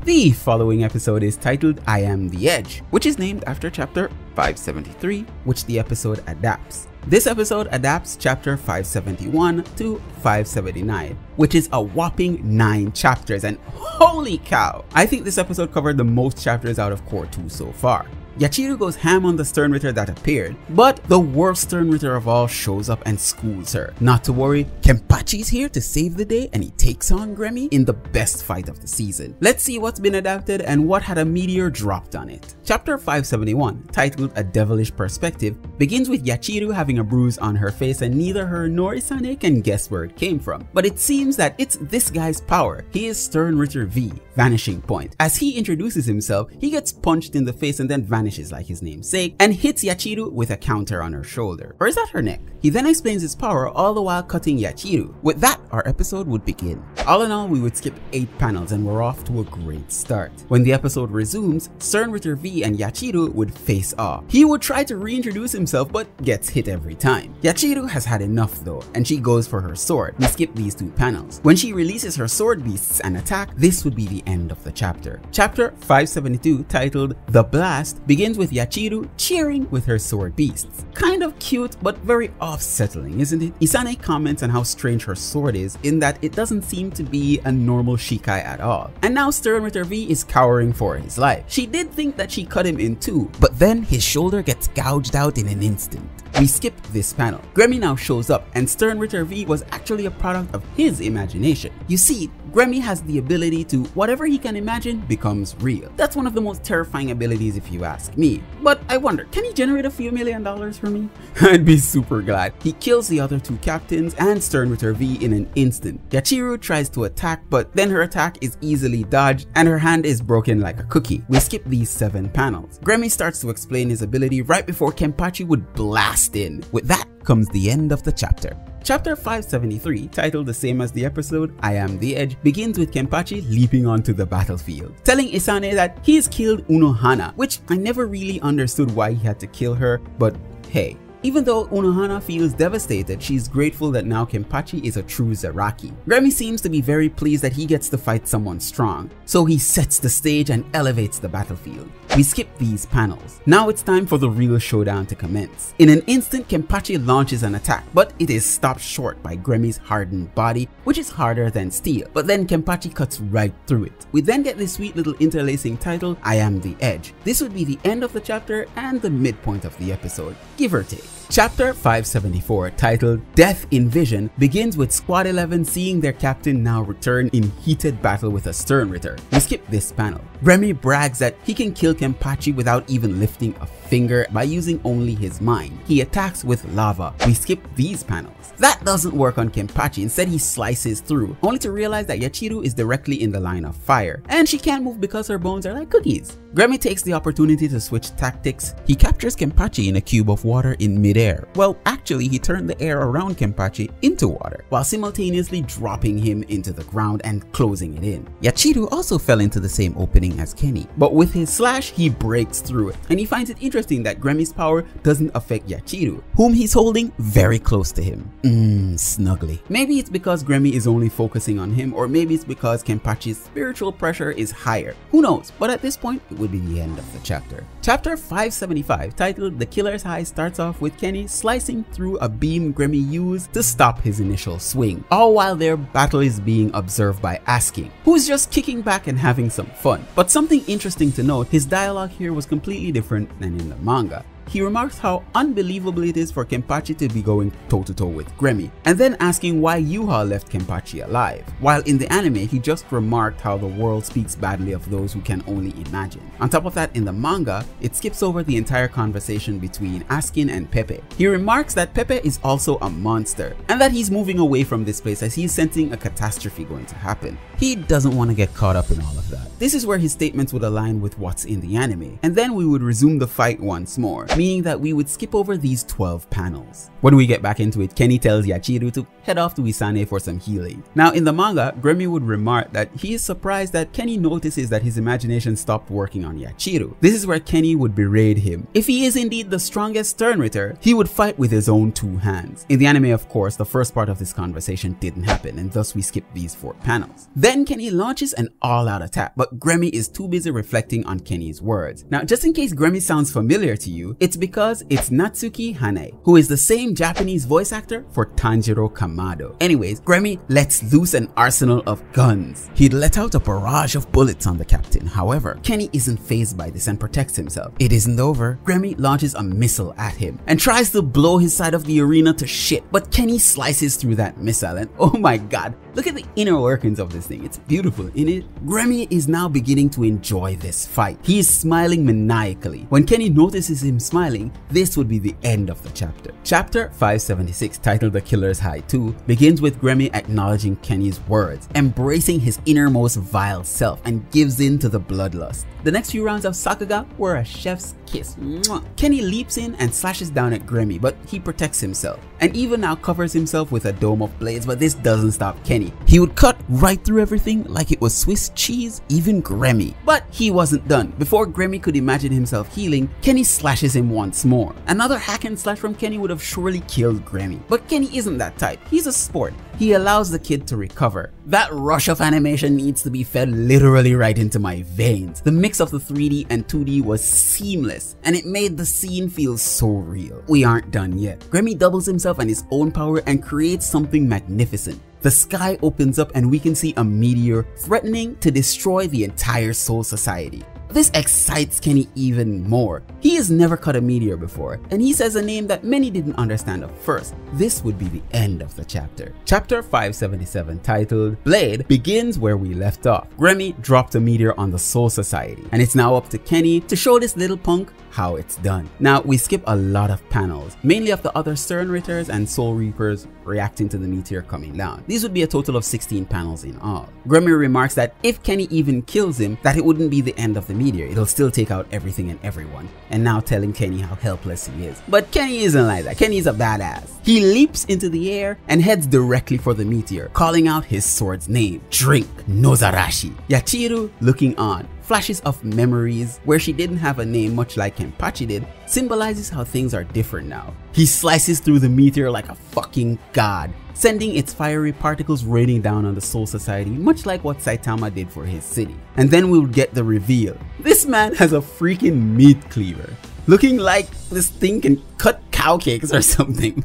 The following episode is titled I Am the Edge, which is named after chapter 573, which the episode adapts. This episode adapts chapter 571 to 579, which is a whopping 9 chapters, and holy cow! I think this episode covered the most chapters out of Core 2 so far. Yachiru goes ham on the Stern Ritter that appeared, but the worst Stern Ritter of all shows up and schools her. Not to worry, Kenpachi's here to save the day and he takes on Gremmy in the best fight of the season. Let's see what's been adapted and what had a meteor dropped on it. Chapter 571, titled A Devilish Perspective, begins with Yachiru having a bruise on her face and neither her nor Isane can guess where it came from. But it seems that it's this guy's power. He is Stern Ritter V, Vanishing Point. As he introduces himself, he gets punched in the face and then vanishes like his namesake and hits Yachiru with a counter on her shoulder. Or is that her neck? He then explains his power all the while cutting Yachiru. With that, our episode would begin. All in all, we would skip 8 panels and we're off to a great start. When the episode resumes, Stern Ritter V and Yachiru would face off. He would try to reintroduce himself but gets hit every time. Yachiru has had enough though, and she goes for her sword. We skip these 2 panels. When she releases her sword beasts and attack, this would be the end of the chapter. Chapter 572, titled The Blast, begins with Yachiru cheering with her sword beasts. Kind of cute but very off-settling, isn't it? Isane comments on how strange her sword is in that it doesn't seem to be a normal shikai at all. And now Stern Ritter V is cowering for his life. She did think that she cut him in 2, but then his shoulder gets gouged out in an instant. We skip this panel. Gremmy now shows up and Stern Ritter V was actually a product of his imagination. You see, Gremmy has the ability to whatever he can imagine becomes real. That's one of the most terrifying abilities if you ask me. But I wonder, can he generate a few $1 million for me? I'd be super glad. He kills the other 2 captains and Stern Ritter V in an instant. Yachiru tries to attack, but then her attack is easily dodged and her hand is broken like a cookie. We skip these 7 panels. Gremmy starts to explain his ability right before Kenpachi would blast in. With that comes the end of the chapter. Chapter 573, titled the same as the episode, I Am the Edge, begins with Kenpachi leaping onto the battlefield, telling Isane that he's killed Unohana, which I never really understood why he had to kill her, but hey. Even though Unohana feels devastated, she's grateful that now Kenpachi is a true Zaraki. Gremmy seems to be very pleased that he gets to fight someone strong, so he sets the stage and elevates the battlefield. We skip these panels. Now it's time for the real showdown to commence. In an instant, Kenpachi launches an attack, but it is stopped short by Gremmy's hardened body, which is harder than steel. But then Kenpachi cuts right through it. We then get this sweet little interlacing title, I Am the Edge. This would be the end of the chapter and the midpoint of the episode, give or take. Chapter 574, titled Death in Vision, begins with Squad 11 seeing their captain now return in heated battle with a Stern Ritter. We skip this panel. Gremmy brags that he can kill Kenpachi without even lifting a finger by using only his mind. He attacks with lava. We skip these panels. That doesn't work on Kenpachi. Instead, he slices through, only to realize that Yachiru is directly in the line of fire, and she can't move because her bones are like cookies. Gremmy takes the opportunity to switch tactics. He captures Kenpachi in a cube of water in midair. Well, actually, he turned the air around Kenpachi into water, while simultaneously dropping him into the ground and closing it in. Yachiru also fell into the same opening as Kenny, but with his slash, he breaks through it, and he finds it interesting that Gremmy's power doesn't affect Yachiru, whom he's holding very close to him. Snuggly. Maybe it's because Gremmy is only focusing on him, or maybe it's because Kenpachi's spiritual pressure is higher. Who knows? But at this point, it would be the end of the chapter. Chapter 575, titled The Killer's High, starts off with Kenny slicing through a beam Gremmy used to stop his initial swing, all while their battle is being observed by Asking, who's just kicking back and having some fun. But something interesting to note, his dialogue here was completely different than in the manga. He remarks how unbelievable it is for Kenpachi to be going toe-to-toe with Gremmy, and then asking why Yuha left Kenpachi alive, while in the anime he just remarked how the world speaks badly of those who can only imagine. On top of that, in the manga, it skips over the entire conversation between Askin and Pepe. He remarks that Pepe is also a monster, and that he's moving away from this place as he's sensing a catastrophe going to happen. He doesn't want to get caught up in all of that. This is where his statements would align with what's in the anime, and then we would resume the fight once more. meaning that we would skip over these 12 panels. When we get back into it, Kenny tells Yachiru to head off to Isane for some healing. Now in the manga, Gremmy would remark that he is surprised that Kenny notices that his imagination stopped working on Yachiru. This is where Kenny would berate him. If he is indeed the strongest Stern Ritter, he would fight with his own 2 hands. In the anime, of course, the first part of this conversation didn't happen, and thus we skip these 4 panels. Then Kenny launches an all-out attack, but Gremmy is too busy reflecting on Kenny's words. Now just in case Gremmy sounds familiar to you, it's because it's Natsuki Hane, who is the same Japanese voice actor for Tanjiro Kamado. Anyways, Gremmy lets loose an arsenal of guns. He'd let out a barrage of bullets on the captain. However, Kenny isn't fazed by this and protects himself. It isn't over. Gremmy launches a missile at him and tries to blow his side of the arena to shit, but Kenny slices through that missile and oh my god, look at the inner workings of this thing. It's beautiful, isn't it? Gremmy is now beginning to enjoy this fight. He is smiling maniacally. When Kenny notices him smiling, this would be the end of the chapter. Chapter 576, titled The Killer's High 2, begins with Gremmy acknowledging Kenny's words, embracing his innermost vile self, and gives in to the bloodlust. The next few rounds of Sakuga were a chef's kiss. Mwah. Kenny leaps in and slashes down at Gremmy, but he protects himself, and even now covers himself with a dome of blades, but this doesn't stop Kenny. He would cut right through everything like it was Swiss cheese, even Gremmy. But he wasn't done. Before Gremmy could imagine himself healing, Kenny slashes him once more. Another hack and slash from Kenny would have surely killed Gremmy, but Kenny isn't that type. He's a sport. He allows the kid to recover. That rush of animation needs to be fed literally right into my veins. The mix of the 3D and 2D was seamless, and it made the scene feel so real. We aren't done yet. Gremmy doubles himself and his own power and creates something magnificent. The sky opens up and we can see a meteor threatening to destroy the entire Soul Society. This excites Kenny even more. He has never cut a meteor before, and he says a name that many didn't understand at first. This would be the end of the chapter. Chapter 577, titled Blade, begins where we left off. Gremmy dropped a meteor on the Soul Society, and it's now up to Kenny to show this little punk how it's done. Now we skip a lot of panels, mainly of the other Stern Ritters and Soul Reapers reacting to the meteor coming down. These would be a total of 16 panels in all. Gremmy remarks that if Kenny even kills him, that it wouldn't be the end of the meteor, it'll still take out everything and everyone, and now telling Kenny how helpless he is. But Kenny isn't like that. Kenny's a badass. He leaps into the air and heads directly for the meteor, calling out his sword's name, Drink Nozarashi. Yachiru, looking on, flashes of memories where she didn't have a name, much like Kenpachi did, symbolizes how things are different now. He slices through the meteor like a fucking god, sending its fiery particles raining down on the Soul Society, much like what Saitama did for his city. And then we'll get the reveal. This man has a freaking meat cleaver, looking like this thing can cut cow cakes or something.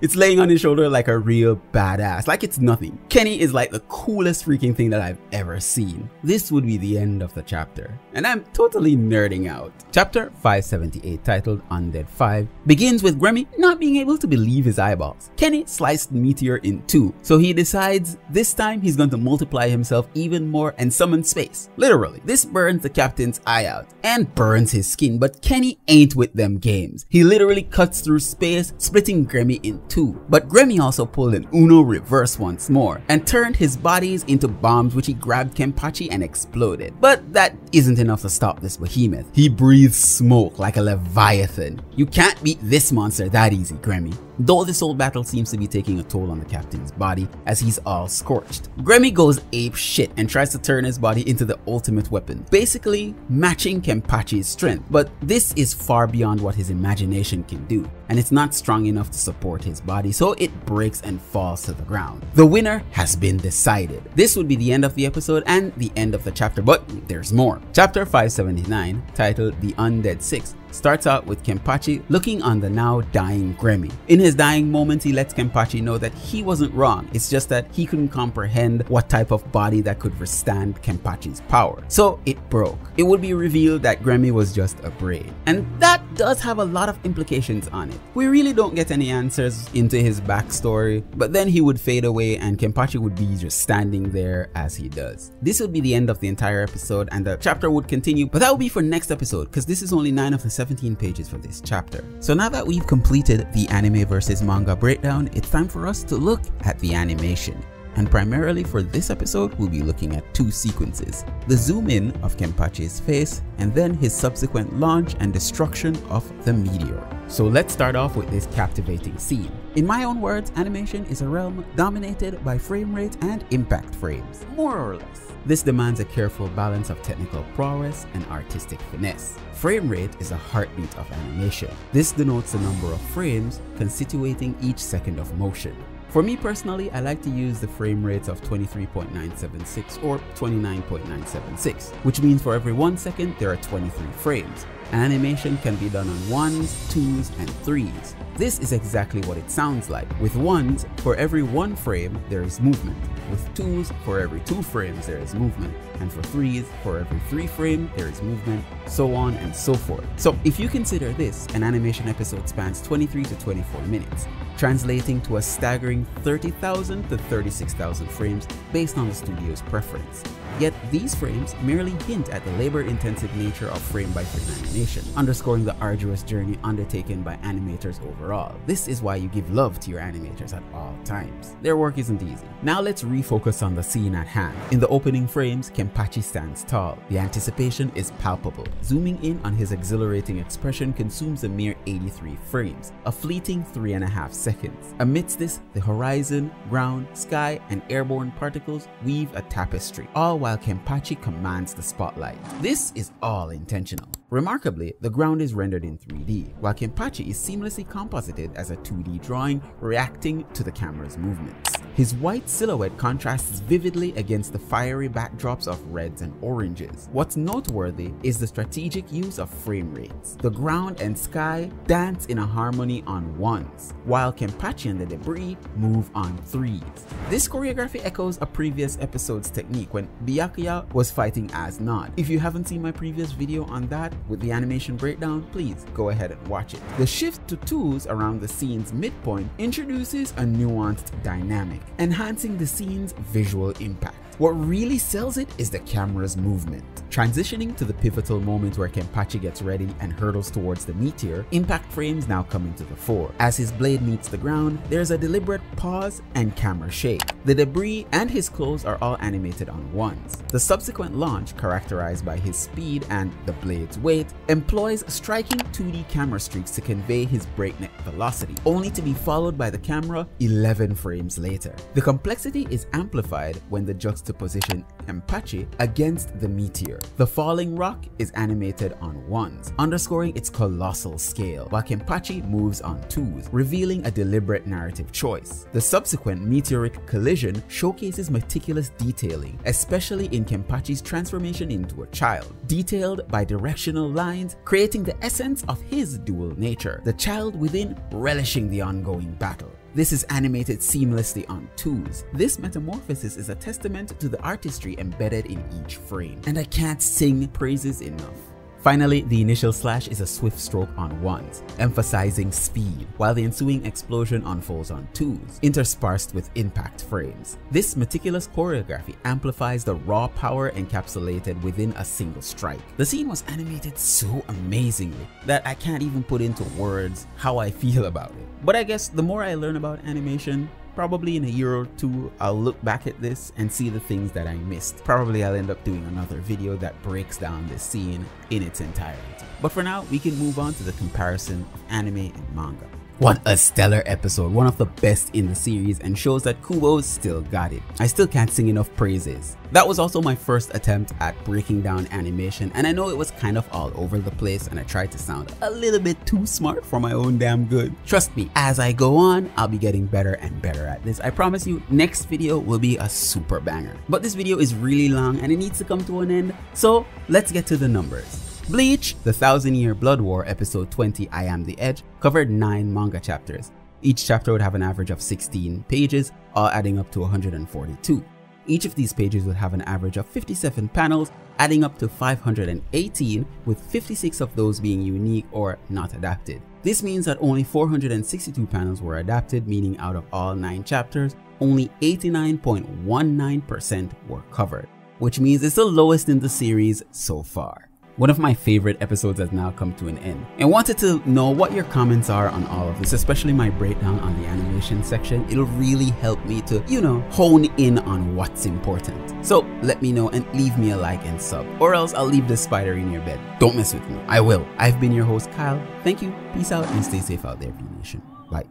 It's laying on his shoulder like a real badass, like it's nothing. Kenny is like the coolest freaking thing that I've ever seen. This would be the end of the chapter, and I'm totally nerding out. Chapter 578, titled Undead 5, begins with Gremmy not being able to believe his eyeballs. Kenny sliced the meteor in 2, so he decides this time he's going to multiply himself even more and summon space. Literally, this burns the captain's eye out and burns his skin, but Kenny ain't with them games. He literally cuts through space, splitting Gremmy in 2. But Gremmy also pulled an Uno reverse once more and turned his bodies into bombs, which he grabbed Kenpachi and exploded. But that isn't enough to stop this behemoth. He breathes smoke like a leviathan. You can't beat this monster that easy, Gremmy. Though this whole battle seems to be taking a toll on the captain's body as he's all scorched. Gremmy goes ape shit and tries to turn his body into the ultimate weapon, basically matching Kenpachi's strength, but this is far beyond what his imagination can do, and it's not strong enough to support his body, so it breaks and falls to the ground. The winner has been decided. This would be the end of the episode and the end of the chapter, but there's more. Chapter 579, titled The Undead 6, starts out with Kenpachi looking on the now dying Gremmy. In his dying moments, he lets Kenpachi know that he wasn't wrong. It's just that he couldn't comprehend what type of body that could withstand Kenpachi's power. So it broke. It would be revealed that Gremmy was just a braid. And that does have a lot of implications on it. We really don't get any answers into his backstory, but then he would fade away and Kenpachi would be just standing there as he does. This would be the end of the entire episode and the chapter would continue, but that will be for next episode because this is only 9 of the 17 pages for this chapter. So now that we've completed the anime versus manga breakdown, it's time for us to look at the animation. and primarily for this episode we'll be looking at two sequences: the zoom in of Kenpachi's face and then his subsequent launch and destruction of the meteor. So let's start off with this captivating scene. In my own words, animation is a realm dominated by frame rate and impact frames, more or less. This demands a careful balance of technical prowess and artistic finesse. Frame rate is the heartbeat of animation. This denotes the number of frames constituting each second of motion. For me personally, I like to use the frame rates of 23.976 or 29.976, which means for every 1 second there are 23 frames. An animation can be done on 1s, 2s, and 3s. This is exactly what it sounds like. With 1s, for every 1 frame there is movement. With 2s, for every 2 frames there is movement. And for 3s, for every 3 frames there is movement, so on and so forth. So if you consider this, an animation episode spans 23 to 24 minutes, translating to a staggering 30,000 to 36,000 frames based on the studio's preference. Yet these frames merely hint at the labor-intensive nature of frame-by-frame animation, underscoring the arduous journey undertaken by animators overall. This is why you give love to your animators at all times. Their work isn't easy. Now let's refocus on the scene at hand. In the opening frames, Kenpachi stands tall. The anticipation is palpable. Zooming in on his exhilarating expression consumes a mere 83 frames, a fleeting 3.5 seconds. Amidst this, the horizon, ground, sky, and airborne particles weave a tapestry, all while Kenpachi commands the spotlight. This is all intentional. Remarkably, the ground is rendered in 3D, while Kenpachi is seamlessly composited as a 2D drawing reacting to the camera's movements. His white silhouette contrasts vividly against the fiery backdrops of reds and oranges. What's noteworthy is the strategic use of frame rates. The ground and sky dance in a harmony on 1s, while Kenpachi and the debris move on 3s. This choreography echoes a previous episode's technique when Byakuya was fighting as Nod. If you haven't seen my previous video on that with the animation breakdown, please go ahead and watch it. The shift to 2s around the scene's midpoint introduces a nuanced dynamic, enhancing the scene's visual impact. What really sells it is the camera's movement. Transitioning to the pivotal moment where Kenpachi gets ready and hurtles towards the meteor, impact frames now come into the fore. As his blade meets the ground, there's a deliberate pause and camera shake. The debris and his clothes are all animated on 1s. The subsequent launch, characterized by his speed and the blade's weight, employs striking 2D camera streaks to convey his breakneck velocity, only to be followed by the camera 11 frames later. The complexity is amplified when the juxtaposition Kenpachi against the meteor. The falling rock is animated on 1s, underscoring its colossal scale, while Kenpachi moves on 2s, revealing a deliberate narrative choice. The subsequent meteoric collision showcases meticulous detailing, especially in Kenpachi's transformation into a child, detailed by directional lines, creating the essence of his dual nature, the child within relishing the ongoing battle. This is animated seamlessly on 2s. This metamorphosis is a testament to the artistry embedded in each frame, and I can't sing praises enough. Finally, the initial slash is a swift stroke on 1s, emphasizing speed, while the ensuing explosion unfolds on 2s, interspersed with impact frames. This meticulous choreography amplifies the raw power encapsulated within a single strike. The scene was animated so amazingly that I can't even put into words how I feel about it. But I guess the more I learn about animation, probably in a year or two, I'll look back at this and see the things that I missed. Probably I'll end up doing another video that breaks down this scene in its entirety. But for now, we can move on to the comparison of anime and manga. What a stellar episode, one of the best in the series, and shows that Kubo's still got it. I still can't sing enough praises. That was also my first attempt at breaking down animation, and I know it was kind of all over the place and I tried to sound a little bit too smart for my own damn good. Trust me, as I go on, I'll be getting better and better at this. I promise you, next video will be a super banger. But this video is really long and it needs to come to an end, so let's get to the numbers. Bleach, The 1,000-Year Blood War, episode 20, I Am the Edge, covered 9 manga chapters. Each chapter would have an average of 16 pages, all adding up to 142. Each of these pages would have an average of 57 panels, adding up to 518, with 56 of those being unique or not adapted. This means that only 462 panels were adapted, meaning out of all 9 chapters, only 89.19% were covered, which means it's the lowest in the series so far. One of my favorite episodes has now come to an end, and wanted to know what your comments are on all of this, especially my breakdown on the animation section. It'll really help me to, you know, hone in on what's important. So let me know and leave me a like and sub, or else I'll leave this spider in your bed. Don't mess with me. I will. I've been your host, Kyle. Thank you. Peace out and stay safe out there, V Nation. Bye.